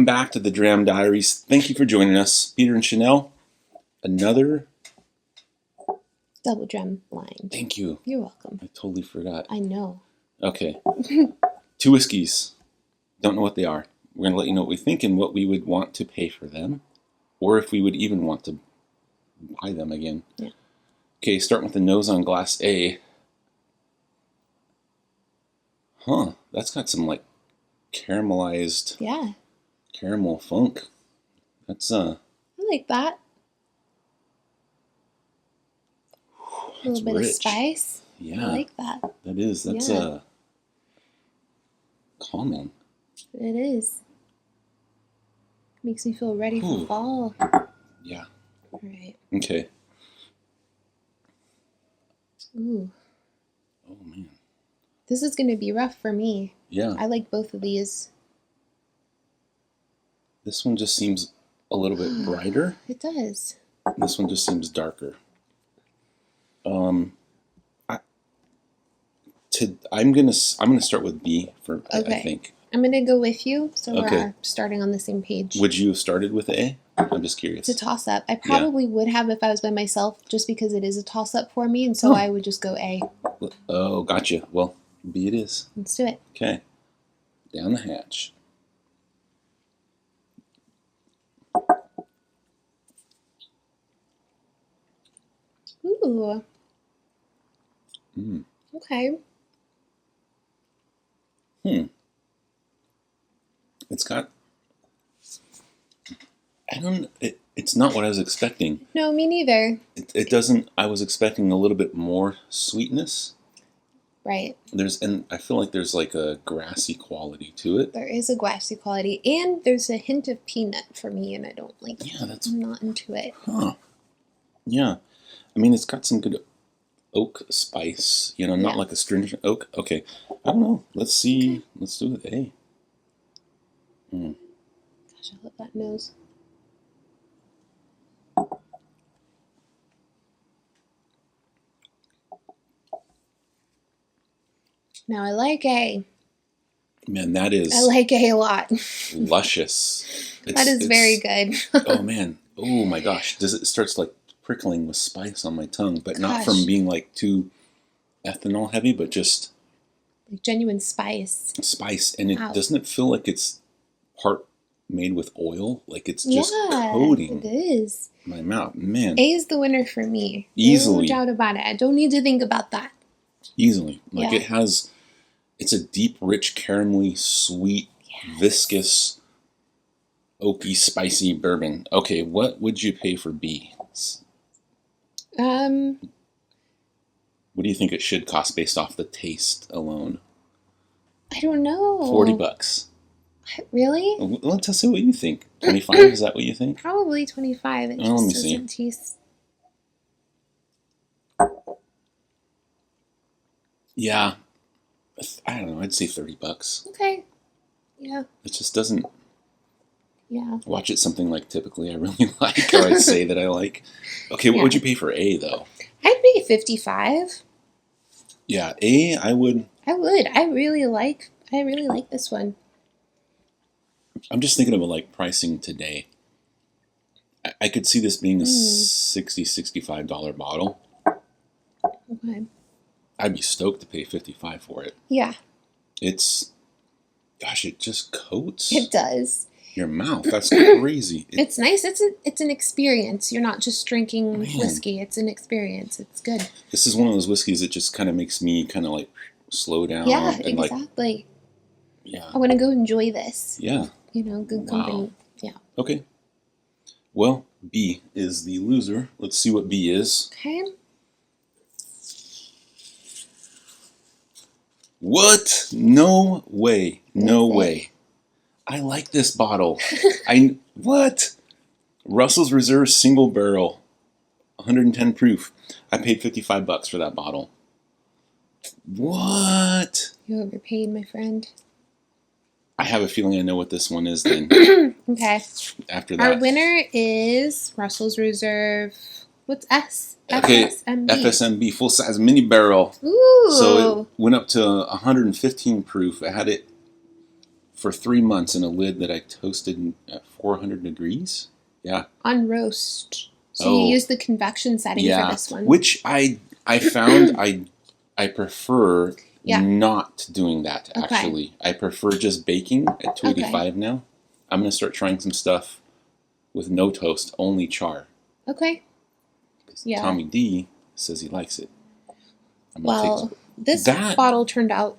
Welcome back to the Dram Diaries. Thank you for joining us, Peter and Chanel. Another double drum blind. Thank you. You're welcome. I totally forgot. I know. Okay. 2 whiskeys. Don't know what they are. We're going to let you know what we think and what we would want to pay for them, or if we would even want to buy them again. Yeah. Okay, starting with the nose on glass A. Huh, that's got some like caramelized caramel funk. That's I like that. A little bit rich. of spice. Yeah. I like that. That is. That's calming. It is. Makes me feel ready for fall. Yeah. All right. Okay. Ooh. Oh man. This is going to be rough for me. Yeah. I like both of these. This one just seems a little bit brighter. It does. This one just seems darker. I'm gonna start with B for Okay. I think. I'm going to go with you, so Okay. we're starting on the same page. Would you have started with A? I'm just curious. It's a toss-up. I probably would have if I was by myself, just because it is a toss-up for me, and so I would just go A. Oh, gotcha. Well, B it is. Let's do it. Okay. Down the hatch. Ooh. Mm. Okay. It's got... it's not what I was expecting. No, me neither. It doesn't... I was expecting a little bit more sweetness. Right. And I feel like there's like a grassy quality to it. There is a grassy quality, and there's a hint of peanut for me, and I don't like it. Yeah, that's... I'm not into it. Huh. Yeah. I mean, it's got some good oak spice, you know, not like a stringent oak. Okay. I don't know. Let's see. Okay. Let's do it. A. Gosh, I love that nose. Now, I like A. Man, that is... I like A a lot. luscious. That is very good. Oh, man. Oh, my gosh. It starts like prickling with spice on my tongue, but not Gosh. from being like too ethanol heavy, but just... like genuine spice. Spice. And doesn't it feel like it's part made with oil? Like it's just Yeah, coating it is. my mouth. Man. A is the winner for me. Easily. No doubt about it. I don't need to think about that. Easily. Like it has... It's a deep, rich, caramelly, sweet, viscous, oaky, spicy bourbon. Okay, what would you pay for B? What do you think it should cost based off the taste alone? I don't know. $40. Really? Let's see what you think. 25? Is that what you think? Probably 25. It let just me doesn't see. taste. Yeah. I don't know. I'd say $30. Okay. Yeah. It just doesn't... Yeah. Watch it something like typically I really like, or I say that I like. Okay, what would you pay for A, though? I'd pay 55. Yeah, A, I would. I would. I really like this one. I'm just thinking about like pricing today. I could see this being a $60, $65 bottle. Okay. I'd be stoked to pay $55 for it. Yeah. It's, gosh, it just coats It does. your mouth. That's crazy. It's nice. It's an experience. You're not just drinking whiskey. It's an experience. It's good. This is one of those whiskeys that just kind of makes me kind of like slow down. Yeah, and exactly. Like, yeah. I want to go enjoy this. Yeah. You know, good company. Yeah. Okay. Well, B is the loser. Let's see what B is. Okay. What? No way. No way. I like this bottle. What? Russell's Reserve Single Barrel. 110 proof. I paid $55 for that bottle. What? You overpaid, my friend. I have a feeling I know what this one is then. Okay. After that. Our winner is Russell's Reserve. What's S? Okay, FSMB. FSMB, full-size mini barrel. Ooh. So it went up to 115 proof. I had it for 3 months in a lid that I toasted at 400 degrees. Yeah. On roast. So you use the convection setting for this one. Which I found I prefer not doing that, actually. I prefer just baking at 285 now. I'm going to start trying some stuff with no toast, only char. Okay. Yeah. Tommy D says he likes it. Well, this bottle turned out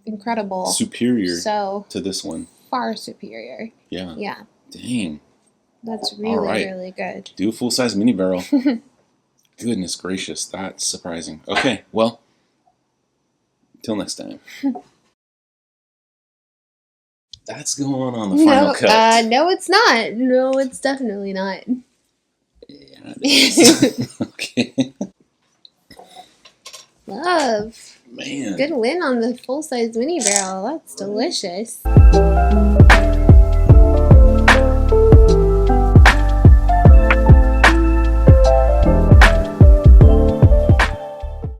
incredible. Superior to this one. Far superior. Yeah. Yeah. Dang. That's really, really good. Do a full-size mini barrel. Goodness gracious, that's surprising. Okay, well, till next time. That's going on the final cut. No, it's not. No, it's definitely not. Yeah, it is. Okay. Love. Man. Good win on the full-size mini barrel. That's delicious.